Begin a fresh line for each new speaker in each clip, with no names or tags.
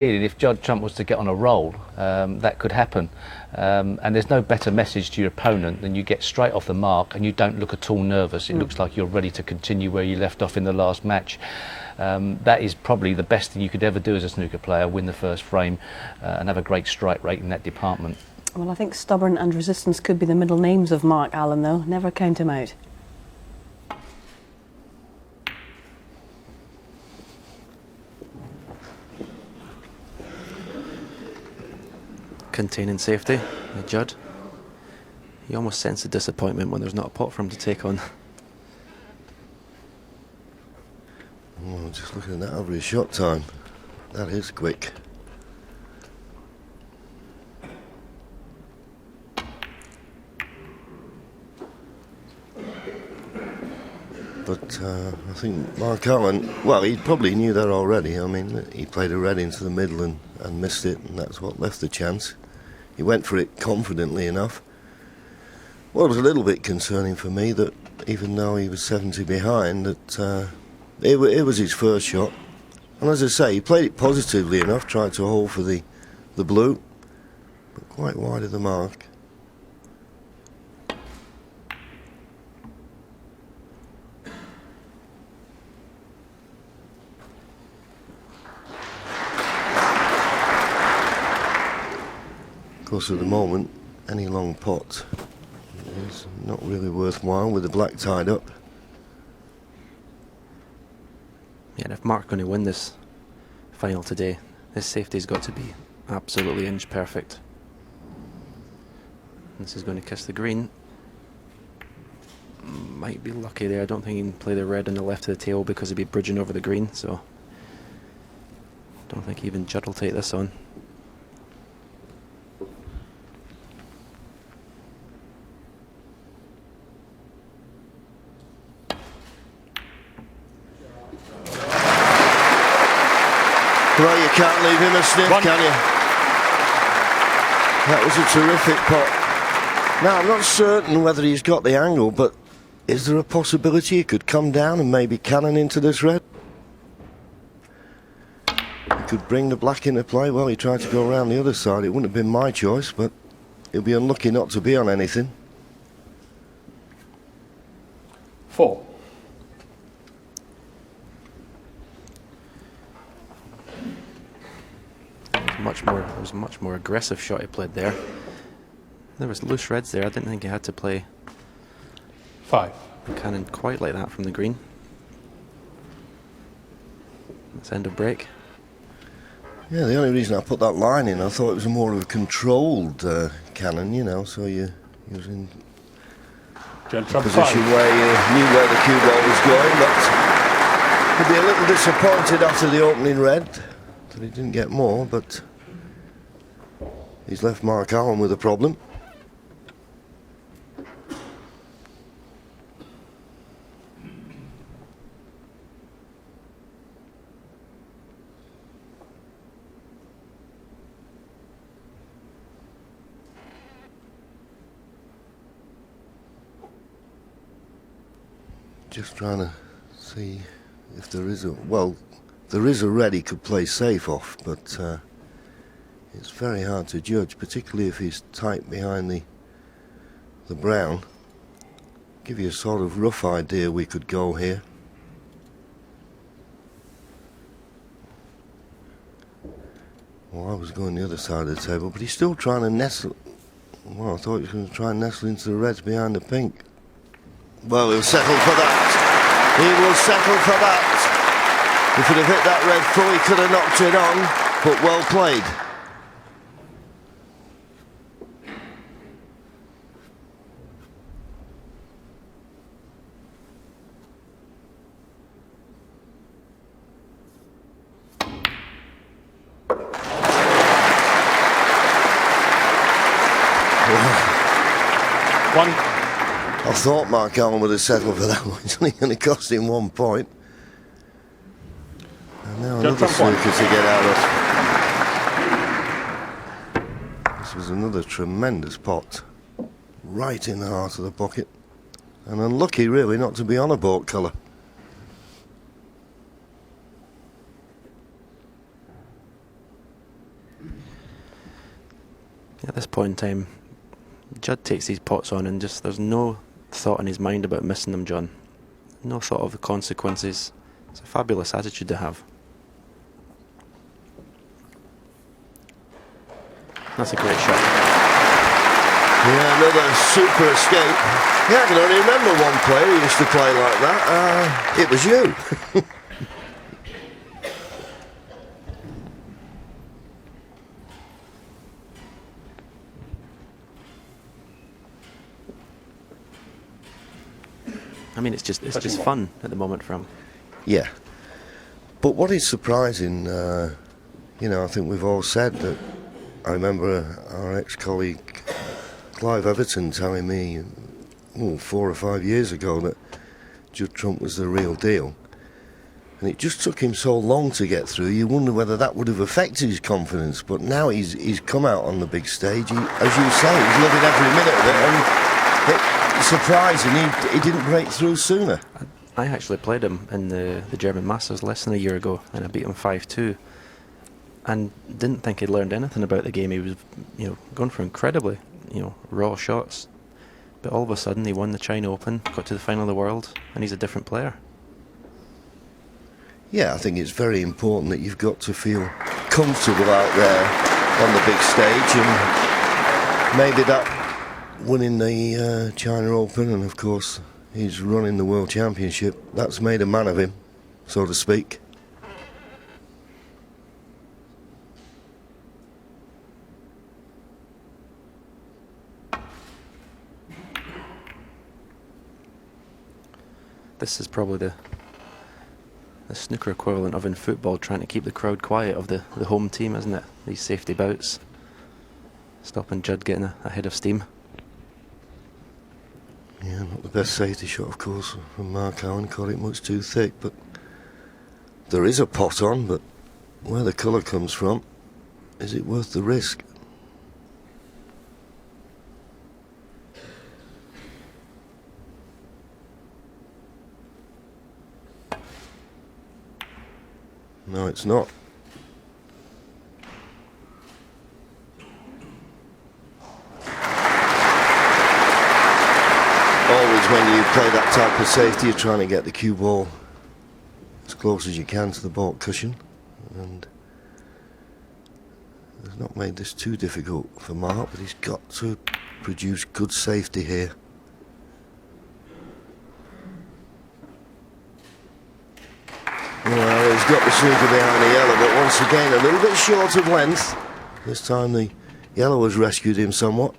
If Judd Trump was to get on a roll, that could happen. And there's no better message to your opponent than you get straight off the mark and you don't look at all nervous. It looks like you're ready to continue where you left off in the last match. That is probably the best thing you could ever do as a snooker player, win the first frame and have a great strike rate in that department.
Well, I think stubborn and resistance could be the middle names of Mark Allen, though. Never count him out.
Containing safety, Judd. You almost sense the disappointment when there's not a pot for him to take on.
Oh, just looking at that average shot time, that is quick. But I think Mark Allen, well, he probably knew that already. I mean, he played a red into the middle and missed it, and that's what left the chance. He went for it confidently enough. Well, it was a little bit concerning for me that even though he was 70 behind, that it was his first shot. And as I say, he played it positively enough, tried to hold for the blue, but quite wide of the mark. Of course, at the moment, any long pot is not really worthwhile with the black tied up.
Yeah, and if Mark's going to win this final today, his safety's got to be absolutely inch perfect. This is going to kiss the green. Might be lucky there. I don't think he can play the red on the left of the tail because he'd be bridging over the green, so don't think even Judd will take this on.
Well, you can't leave him a sniff, can you? That was a terrific pot. Now, I'm not certain whether he's got the angle, but is there a possibility he could come down and maybe cannon into this red? He could bring the black into play. Well, he tried to go around the other side. It wouldn't have been my choice, but he'll be unlucky not to be on anything.
4.
It was a much more aggressive shot he played there. There was loose reds there. I didn't think he had to play
5.
cannon quite like that from the green. Let's end of break.
Yeah, the only reason I put that line in, I thought it was more of a controlled cannon, you know, so you was in a position where you knew where the cue ball was going, but could be a little disappointed after the opening red that he didn't get more, but he's left Mark Allen with a problem. Just trying to see if there is a, well, there is a red he could play safe off, but it's very hard to judge, particularly if he's tight behind the brown. Give you a sort of rough idea we could go here. Well, I was going the other side of the table, but he's still trying to nestle. Well, I thought he was going to try and nestle into the reds behind the pink. Well, he'll settle for that. He will settle for that. If he'd have hit that red full, he could have knocked it on, but well played. I thought Mark Allen would have settled for that one. It's only going to cost him 1 point. And now another snooker to get out of. This was another tremendous pot. Right in the heart of the pocket. And unlucky, really, not to be on a boat colour.
At this point in time, Judd takes these pots on and just there's no thought in his mind about missing them, John. No thought of the consequences. It's a fabulous attitude to have. That's a great shot.
Yeah, another super escape. Yeah, I can only remember one player who used to play like that. It was you.
I mean, it's just fun at the moment for him.
Yeah. But what is surprising, I think we've all said that. I remember our ex-colleague Clive Everton telling me 4 or 5 years ago that Judd Trump was the real deal. And it just took him so long to get through, you wonder whether that would have affected his confidence. But now he's come out on the big stage. As you say, he's loving every minute of it. And it's surprising he didn't break through sooner.
I actually played him in the German Masters less than a year ago, and I beat him 5-2. And didn't think he'd learned anything about the game. He was, going for incredibly, raw shots. But all of a sudden, he won the China Open, got to the final of the world, and he's a different player.
Yeah, I think it's very important that you've got to feel comfortable out there on the big stage, and maybe that winning the China Open, and of course he's running the World Championship, that's made a man of him, so to speak.
This is probably the snooker equivalent of in football, trying to keep the crowd quiet of the home team, isn't it? These safety bouts. Stopping Judd getting ahead of steam.
Yeah, not the best safety shot, of course, from Mark Allen. Caught it much too thick, but there is a pot on, but where the colour comes from, is it worth the risk? No, it's not. Always when you play that type of safety, you're trying to get the cue ball as close as you can to the baulk cushion, and he's not made this too difficult for Mark, but he's got to produce good safety here. Well, he's got the snooker behind the yellow, but once again a little bit short of length. This time the yellow has rescued him somewhat.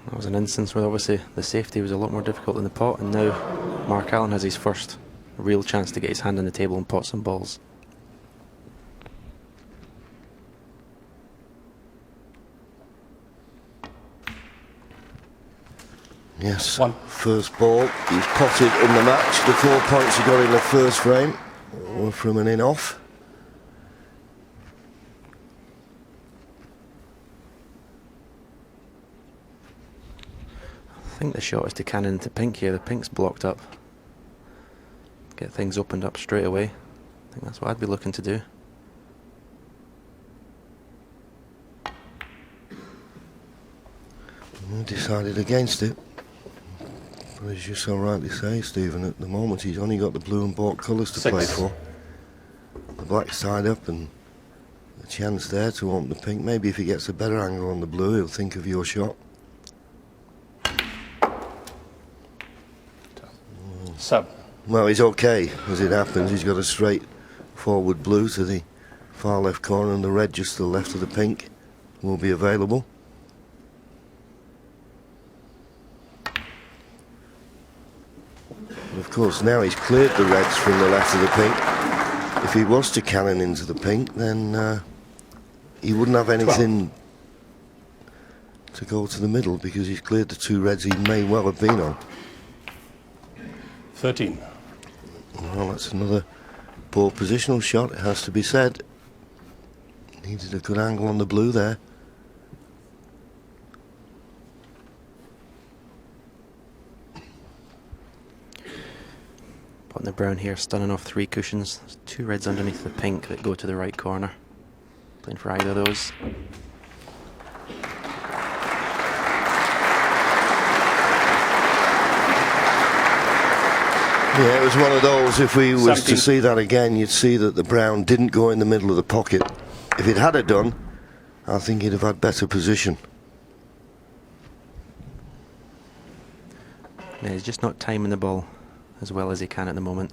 That was an instance where obviously the safety was a lot more difficult than the pot, and now Mark Allen has his first real chance to get his hand on the table and pot some balls.
Yes,
One.
First ball, he's potted in the match. The 4 points he got in the first frame were from an in-off.
I think the shot is to cannon into pink here. The pink's blocked up. Get things opened up straight away. I think that's what I'd be looking to do.
Decided against it. But as you so rightly say, Stephen, at the moment he's only got the blue and baulk colours to play for. The black's tied up and a chance there to open the pink. Maybe if he gets a better angle on the blue, he'll think of your shot.
7.
Well, he's okay as it happens. He's got a straight forward blue to the far left corner, and the red just to the left of the pink will be available. And of course, now he's cleared the reds from the left of the pink. If he was to cannon into the pink, then he wouldn't have anything to go to the middle, because he's cleared the 2 reds he may well have been on.
13.
Well, that's another poor positional shot, it has to be said. Needed a good angle on the blue there.
Putting the brown here, stunning off 3 cushions. There's 2 reds underneath the pink that go to the right corner. Playing for either of those.
Yeah, it was one of those, if we was
17.
to see that again, you'd see that the brown didn't go in the middle of the pocket. If it had it done, I think he'd have had better position.
Yeah, he's just not timing the ball as well as he can at the moment.